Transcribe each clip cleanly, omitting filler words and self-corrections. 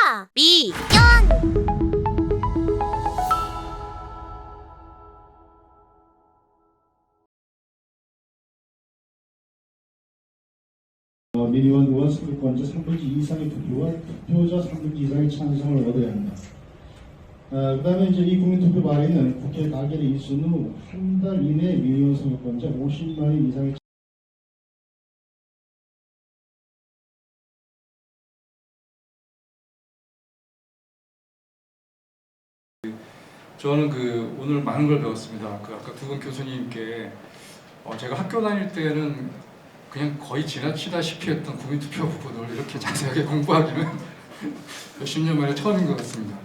미연 민의원 의원 선거권자 3분의 2 이상의 투표와 투표자 3분의 2 이상의 찬성을 얻어야 한다. 그 다음에 이제 이 국민투표 발의는 국회 가결이 있은 후 한 달 이내 민의원 선거권자 50만 이상의 저는 오늘 많은 걸 배웠습니다. 아까 두 분 교수님께 제가 학교 다닐 때는 그냥 거의 지나치다시피 했던 국민투표 부분을 이렇게 자세하게 공부하기는 몇십 년 만에 처음인 것 같습니다.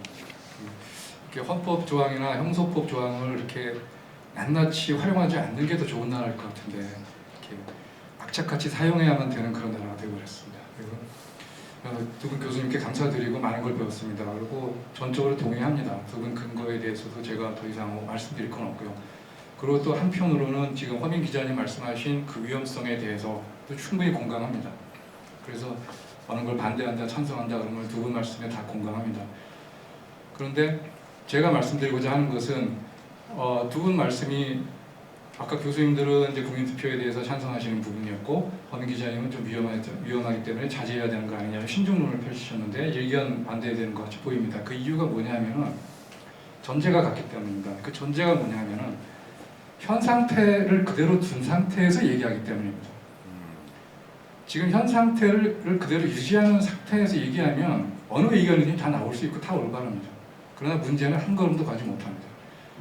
이렇게 헌법 조항이나 형소법 조항을 이렇게 낱낱이 활용하지 않는 게 더 좋은 나라일 것 같은데 이렇게 악착같이 사용해야만 되는 그런 나라가 되어버렸습니다. 그래서 두 분 교수님께 감사드리고 많은 걸 배웠습니다. 그리고 전적으로 동의합니다. 두 분 근거에 대해서도 제가 더 이상 말씀드릴 건 없고요. 그리고 또 한편으로는 지금 허민 기자님 말씀하신 그 위험성에 대해서도 충분히 공감합니다. 그래서 어느 걸 반대한다, 찬성한다 그러면 두 분 말씀에 다 공감합니다. 그런데 제가 말씀드리고자 하는 것은 두 분 말씀이 아까 교수님들은 이제 국민투표에 대해서 찬성하시는 부분이었고 허민 기자님은 좀 위험하기 때문에 자제해야 되는 거 아니냐는 신중론을 펼치셨는데 일견 반대되는 것 같이 보입니다. 그 이유가 뭐냐면은 전제가 같기 때문입니다. 그 전제가 뭐냐면은 현 상태를 그대로 둔 상태에서 얘기하기 때문입니다. 지금 현 상태를 그대로 유지하는 상태에서 얘기하면 어느 의견이든 다 나올 수 있고 다 올바릅니다. 그러나 문제는 한 걸음도 가지 못합니다.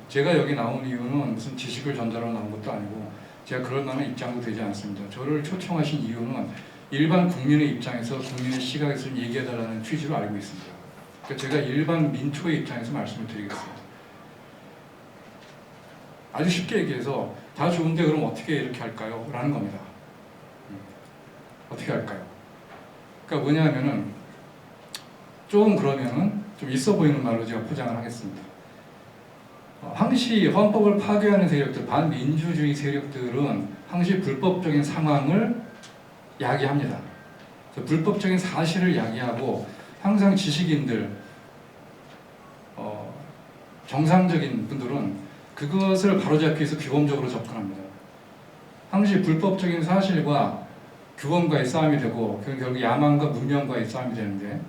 제가 여기 나온 이유는 무슨 지식을 전달하러 나온 것도 아니고 제가 그럴 만한 입장도 되지 않습니다. 저를 초청하신 이유는 일반 국민의 입장에서 국민의 시각에서 얘기해달라는 취지로 알고 있습니다. 그러니까 제가 일반 민초의 입장에서 말씀을 드리겠습니다. 아주 쉽게 얘기해서 다 좋은데 그럼 어떻게 이렇게 할까요? 라는 겁니다. 어떻게 할까요? 그러니까 뭐냐면은 조금 그러면은 좀 있어 보이는 말로 제가 포장을 하겠습니다. 항시 헌법을 파괴하는 세력들, 반민주주의 세력들은 항시 불법적인 상황을 야기합니다. 불법적인 사실을 야기하고 항상 지식인들, 정상적인 분들은 그것을 바로잡기 위해서 규범적으로 접근합니다. 항시 불법적인 사실과 규범과의 싸움이 되고 결국 야망과 문명과의 싸움이 되는데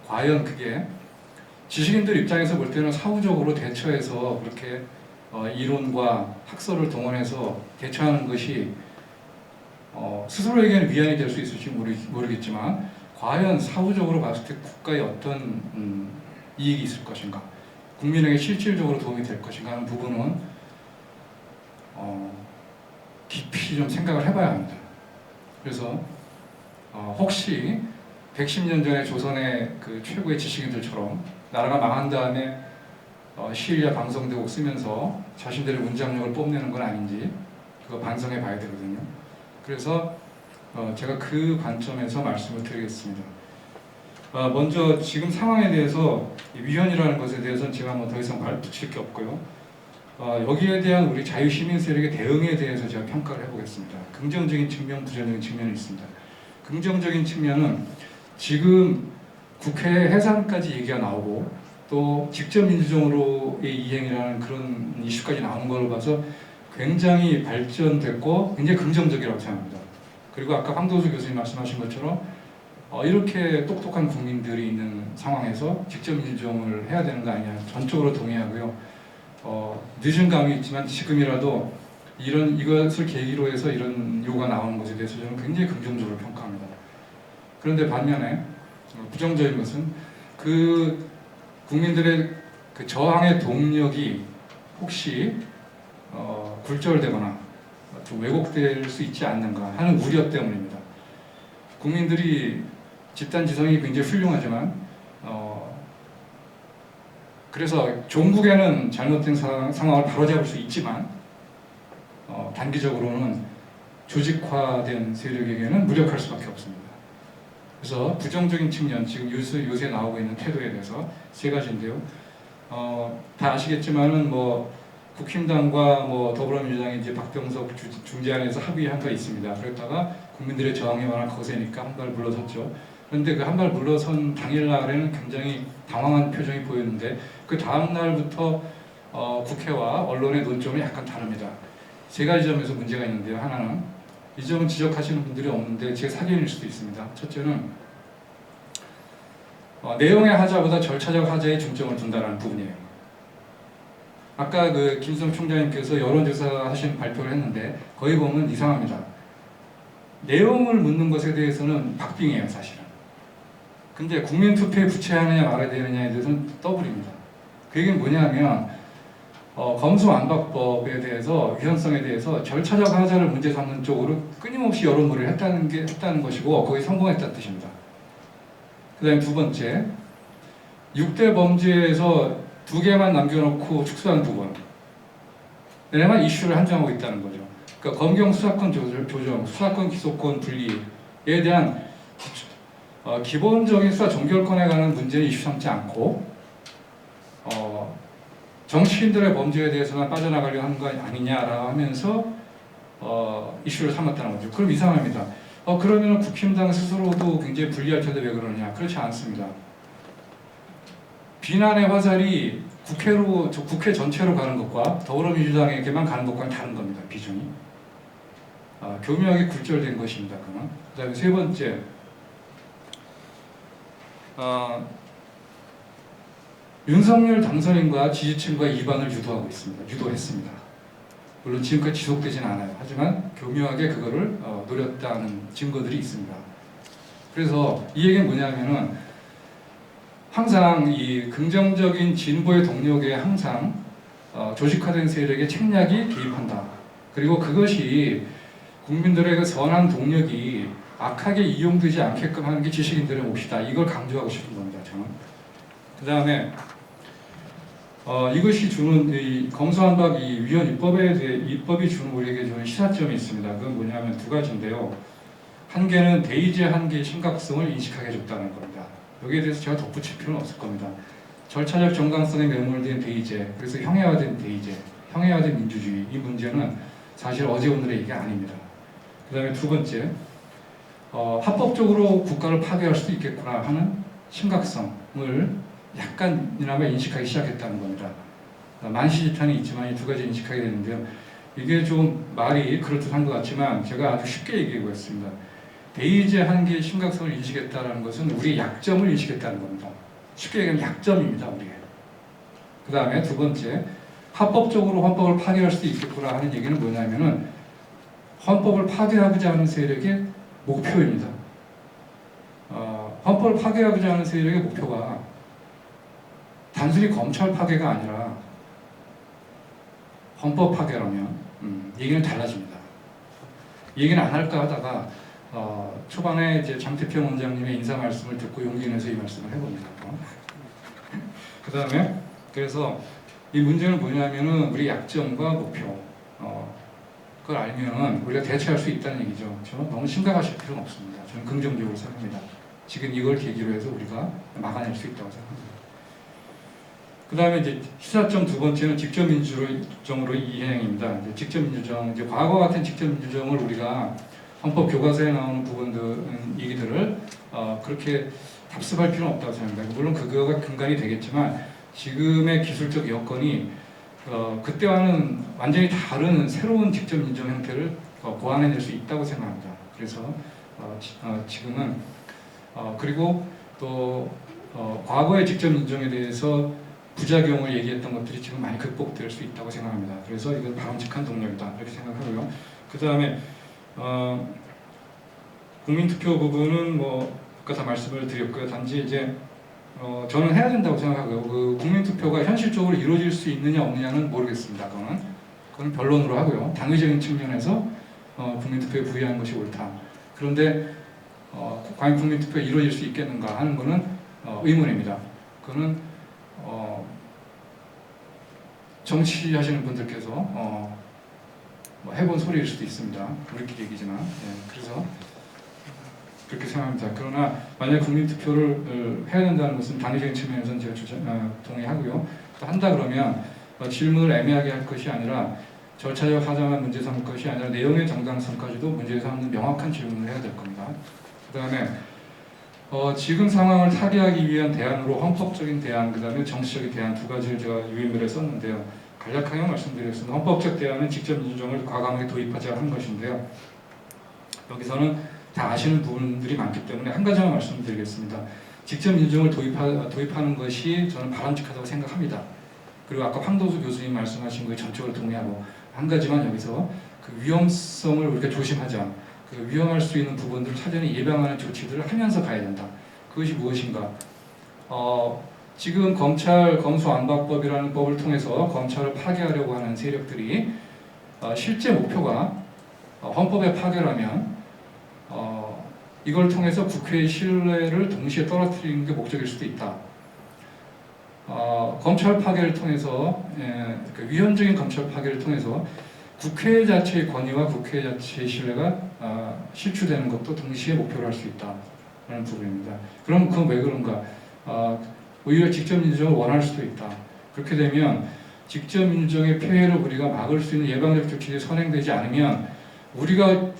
과연 그게 지식인들 입장에서 볼 때는 사후적으로 대처해서 그렇게 이론과 학설을 동원해서 대처하는 것이 스스로에게는 위안이 될 수 있을지 모르겠지만 과연 사후적으로 봤을 때 국가에 어떤 이익이 있을 것인가, 국민에게 실질적으로 도움이 될 것인가 하는 부분은 깊이 좀 생각을 해봐야 합니다. 그래서 혹시 110년 전에 조선의 그 최고의 지식인들처럼 나라가 망한 다음에 시일야 방송대국 쓰면서 자신들의 문장력을 뽐내는 건 아닌지 그거 반성해 봐야 되거든요. 그래서 제가 그 관점에서 말씀을 드리겠습니다. 먼저 지금 상황에 대해서 위헌이라는 것에 대해서는 제가 뭐 더 이상 말 붙일 게 없고요. 여기에 대한 우리 자유시민 세력의 대응에 대해서 제가 평가를 해보겠습니다. 긍정적인 측면, 부정적인 측면이 있습니다. 긍정적인 측면은 지금 국회 해산까지 얘기가 나오고 또 직접 민주정으로의 이행이라는 그런 이슈까지 나오는 걸 봐서 굉장히 발전됐고 굉장히 긍정적이라고 생각합니다. 그리고 아까 황도수 교수님 말씀하신 것처럼 이렇게 똑똑한 국민들이 있는 상황에서 직접 민주정을 해야 되는 거 아니냐 전적으로 동의하고요. 늦은 감이 있지만 지금이라도 이것을 계기로 해서 이런 요구가 나오는 것에 대해서 저는 굉장히 긍정적으로 평가합니다. 그런데 반면에 부정적인 것은 그 국민들의 그 저항의 동력이 혹시 굴절되거나 좀 왜곡될 수 있지 않는가 하는 우려 때문입니다. 국민들이 집단지성이 굉장히 훌륭하지만 그래서 종국에는 잘못된 상황을 바로잡을 수 있지만 단기적으로는 조직화된 세력에게는 무력할 수밖에 없습니다. 그래서 부정적인 측면, 지금 요새 나오고 있는 태도에 대해서 세 가지인데요. 다 아시겠지만은 국힘당과 더불어민주당이 이제 박병석 중재안에서 합의한 바 있습니다. 그랬다가 국민들의 저항이 워낙 거세니까 한 발 물러섰죠. 그런데 그 한 발 물러선 당일날에는 굉장히 당황한 표정이 보였는데 그 다음 날부터 국회와 언론의 논점이 약간 다릅니다. 세 가지 점에서 문제가 있는데요. 하나는 이 점은 지적하시는 분들이 없는데 제 사견일 수도 있습니다. 첫째는 내용의 하자보다 절차적 하자에 중점을 둔다는 부분이에요. 아까 그 김수성 총장님께서 여론조사 하신 발표를 했는데 거기 보면 이상합니다. 내용을 묻는 것에 대해서는 박빙이에요, 사실은. 근데 국민투표에 부채하느냐 말아야 되느냐에 대해서는 더블입니다. 그 얘기는 뭐냐면 검수완박법에 대해서 위헌성에 대해서 절차적 하자를 문제 삼는 쪽으로 끊임없이 여론몰이를 했다는 것이고 거기 성공했다는 뜻입니다. 그 다음에 두 번째, 6대 범죄에서 2개만 남겨놓고 축소한 부분 얘네만 이슈를 한정하고 있다는 거죠. 그러니까 검경 수사권 조정, 수사권 기소권 분리에 대한 기본적인 수사 종결권에 관한 문제를 이슈 삼지 않고 정치인들의 범죄에 대해서만 빠져나가려 하는 거 아니냐라고 하면서 이슈를 삼았다는 거죠. 그럼 이상합니다. 그러면 국힘당 스스로도 굉장히 불리할 텐데 왜 그러냐? 그렇지 않습니다. 비난의 화살이 국회 전체로 가는 것과 더불어민주당에게만 가는 것과는 다른 겁니다. 비중이. 교묘하게 굴절된 것입니다. 그건. 그 다음에 세 번째, 윤석열 당선인과 지지층과 이반을 유도했습니다. 물론 지금까지 지속되지는 않아요. 하지만 교묘하게 그거를 노렸다는 증거들이 있습니다. 그래서 이 얘기는 뭐냐면은 항상 이 긍정적인 진보의 동력에 항상 조직화된 세력의 책략이 개입한다. 그리고 그것이 국민들의 그 선한 동력이 악하게 이용되지 않게끔 하는 게 지식인들의 몫이다. 이걸 강조하고 싶은 겁니다. 저는. 그 다음에 이것이 주는 이 검수완박 이 위헌 입법이 주는 우리에게 주는 시사점이 있습니다. 그건 뭐냐면 두 가지인데요. 한 개는 대의제 한계의 심각성을 인식하게 해줬다는 겁니다. 여기에 대해서 제가 덧붙일 필요는 없을 겁니다. 절차적 정당성에 매몰된 대의제, 그래서 형해화된 대의제, 형해화된 민주주의 이 문제는 사실 어제 오늘의 얘기가 아닙니다. 그 다음에 두 번째, 합법적으로 국가를 파괴할 수도 있겠구나 하는 심각성을 약간이나마 인식하기 시작했다는 겁니다. 만시지탄이 있지만 이 두 가지 인식하게 되는데요. 이게 좀 말이 그럴듯한 것 같지만 제가 아주 쉽게 얘기하고 있습니다. 대의제 한계의 심각성을 인식했다는 것은 우리의 약점을 인식했다는 겁니다. 쉽게 얘기하면 약점입니다. 우리의. 그 다음에 두 번째, 합법적으로 헌법을 파괴할 수도 있겠구나 하는 얘기는 뭐냐면은 헌법을 파괴하고자 하는 세력의 목표입니다. 헌법을 파괴하고자 하는 세력의 목표가 단순히 검찰 파괴가 아니라 헌법 파괴라면 얘기는 달라집니다. 얘기는 안 할까 하다가 초반에 이제 장태평 원장님의 인사 말씀을 듣고 용기 내서 이 말씀을 해봅니다. 그 다음에 그래서 이 문제는 뭐냐면은 우리 약점과 목표 그걸 알면은 우리가 대처할 수 있다는 얘기죠. 저는 너무 심각하실 필요는 없습니다. 저는 긍정적으로 생각합니다. 지금 이걸 계기로 해서 우리가 막아낼 수 있다고 생각합니다. 그 다음에 이제 시사점 두 번째는 직접민주정으로 이행입니다. 직접민주정, 이제 과거 같은 직접민주정을 우리가 헌법 교과서에 나오는 얘기들을 그렇게 답습할 필요는 없다고 생각합니다. 물론 그거가 근간이 되겠지만 지금의 기술적 여건이 그때와는 완전히 다른 새로운 직접민주정 형태를 고안해낼 수 있다고 생각합니다. 그래서 지금은 그리고 또 과거의 직접민주정에 대해서 부작용을 얘기했던 것들이 지금 많이 극복될 수 있다고 생각합니다. 그래서 이건 바람직한 동력이다 이렇게 생각하고요. 그 다음에 국민투표 부분은 뭐 아까 다 말씀을 드렸고요. 단지 이제 저는 해야 된다고 생각하고요. 그 국민투표가 현실적으로 이루어질 수 있느냐 없느냐는 모르겠습니다. 그건 변론으로 하고요. 당위적인 측면에서 국민투표에 부의하는 것이 옳다. 그런데 과연 국민투표가 이루어질 수 있겠는가 하는 것은 의문입니다. 그거는 정치하시는 분들께서 뭐 해본 소리일 수도 있습니다. 우리끼리 얘기지만 그래서 그렇게 생각합니다. 그러나 만약 국민투표를 해야 된다는 것은 당위적인 측면에서는 제가 동의하고요. 또 한다 그러면 질문을 애매하게 할 것이 아니라 절차적 하자만 문제 삼을 것이 아니라 내용의 정당성까지도 문제 삼는 명확한 질문을 해야 될 겁니다. 그 다음에 지금 상황을 타개하기 위한 대안으로 헌법적인 대안, 그 다음에 정치적인 대안 두 가지를 제가 유인을 썼는데요. 간략하게 말씀드리겠습니다. 헌법적 대안은 직접 민주정을 과감하게 도입하자 한 것인데요. 여기서는 다 아시는 부분들이 많기 때문에 한 가지만 말씀드리겠습니다. 직접 민주정을 도입하는 것이 저는 바람직하다고 생각합니다. 그리고 아까 황도수 교수님 말씀하신 거에 전적으로 동의하고, 한 가지만 여기서 그 위험성을 우리가 조심하자. 그 위험할 수 있는 부분들을 사전에 예방하는 조치들을 하면서 가야 된다. 그것이 무엇인가? 지금 검찰 검수안박법이라는 법을 통해서 검찰을 파괴하려고 하는 세력들이 실제 목표가 헌법의 파괴라면 이걸 통해서 국회의 신뢰를 동시에 떨어뜨리는 게 목적일 수도 있다. 검찰 파괴를 통해서 그 위헌적인 검찰 파괴를 통해서 국회 자체의 권위와 국회 자체의 신뢰가 실추되는 것도 동시에 목표로 할 수 있다는 부분입니다. 그럼 그건 왜 그런가? 오히려 직접 민주정을 원할 수도 있다. 그렇게 되면 직접 민주정의 폐해를 우리가 막을 수 있는 예방적 조치들이 선행되지 않으면 우리가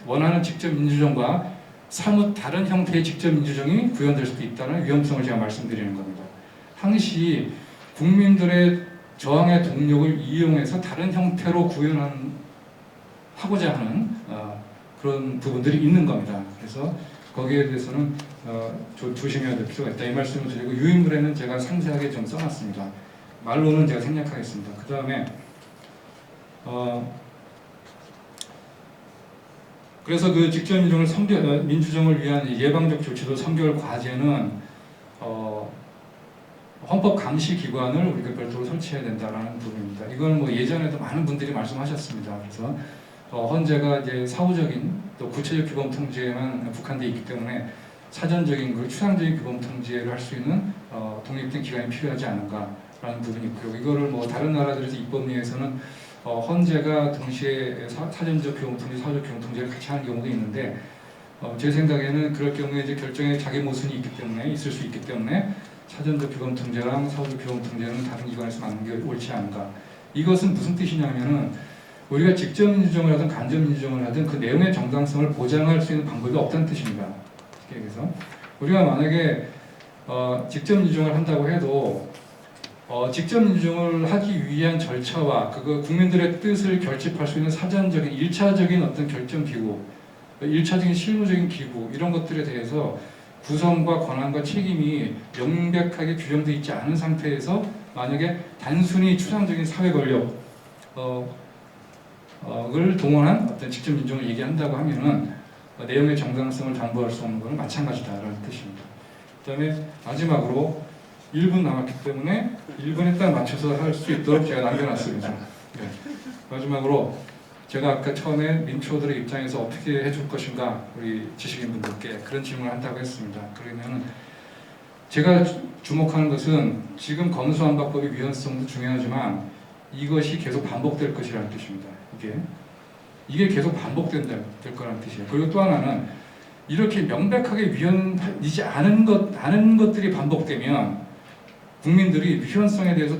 원하는 직접 민주정과 사뭇 다른 형태의 직접 민주정이 구현될 수도 있다는 위험성을 제가 말씀드리는 겁니다. 항시 국민들의 저항의 동력을 이용해서 다른 형태로 구현하고자 하는 그런 부분들이 있는 겁니다. 그래서 거기에 대해서는 조심해야 될 필요가 있다. 이 말씀을 드리고, 유인물에는 제가 상세하게 좀 써놨습니다. 말로는 제가 생략하겠습니다. 그 다음에 그래서 그 직접 민주정을 위한 예방적 조치도 선결 과제는 헌법 감시 기관을 우리가 별도로 설치해야 된다라는 부분입니다. 이건 뭐 예전에도 많은 분들이 말씀하셨습니다. 그래서 헌재가 이제 사후적인 또 구체적 규범 통제에만 국한되어 있기 때문에 사전적인 그 추상적인 규범 통제를 할 수 있는 독립된 기관이 필요하지 않은가라는 부분이 있고요. 이거를 뭐 다른 나라들에서 입법리에서는 헌재가 동시에 사전적 규범 통제, 사후적 규범 통제를 같이 하는 경우도 있는데 제 생각에는 그럴 경우에 이제 결정에 자기 모순이 있을 수 있기 때문에 사전적 규범 통제랑 사후적 규범 통제는 다른 기관에서 맡는 게 옳지 않은가. 이것은 무슨 뜻이냐면은 우리가 직접 민주정을 하든 간접 민주정을 하든 그 내용의 정당성을 보장할 수 있는 방법이 없다는 뜻입니다. 그래서 우리가 만약에 직접 민주정을 한다고 해도 직접 민주정을 하기 위한 절차와 그거 국민들의 뜻을 결집할 수 있는 사전적인 1차적인 어떤 결정 기구, 1차적인 실무적인 기구 이런 것들에 대해서 구성과 권한과 책임이 명백하게 규정되어 있지 않은 상태에서 만약에 단순히 추상적인 사회 권력을 동원한 어떤 직접 민주정을 얘기한다고 하면은 내용의 정당성을 담보할 수 없는 것은 마찬가지다라는 뜻입니다. 그다음에 마지막으로 1분 남았기 때문에 1분에 딱 맞춰서 할 수 있도록 제가 남겨놨습니다. 네. 마지막으로 제가 아까 처음에 민초들의 입장에서 어떻게 해줄 것인가 우리 지식인분들께 그런 질문을 한다고 했습니다. 그러면은 제가 주목하는 것은 지금 검수안박법의 위헌성도 중요하지만 이것이 계속 반복될 것이라는 뜻입니다. 이게 계속 반복될 거라는 뜻이에요. 그리고 또 하나는 이렇게 명백하게 위헌이지 않은 것들이 반복되면 국민들이 위헌성에 대해서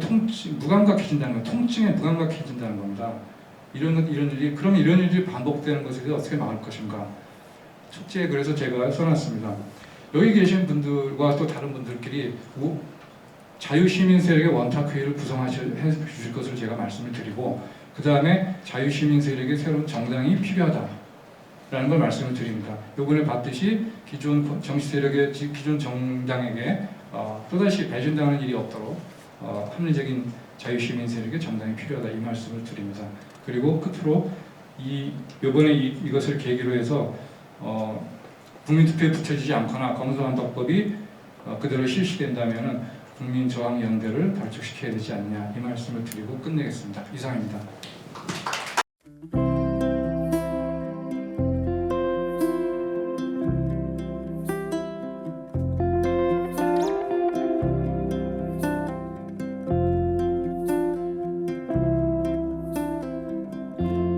무감각해진다는 거, 통증에 무감각해진다는 겁니다. 이런 일들이 반복되는 것에 대해서 어떻게 막을 것인가. 첫째, 그래서 제가 써놨습니다. 여기 계신 분들과 또 다른 분들끼리 자유시민 세력의 원탁회의를 구성해 주실 것을 제가 말씀을 드리고, 그 다음에 자유시민 세력의 새로운 정당이 필요하다라는 걸 말씀을 드립니다. 요번에 봤듯이 기존 정치 세력의 기존 정당에게 또다시 배신당하는 일이 없도록 합리적인 자유시민 세력의 정당이 필요하다 이 말씀을 드립니다. 그리고 끝으로 요번에 이것을 계기로 해서 국민투표에 붙여지지 않거나 검수안박법이 그대로 실시된다면 국민저항연대를 발족시켜야 되지 않냐 이 말씀을 드리고 끝내겠습니다. 이상입니다.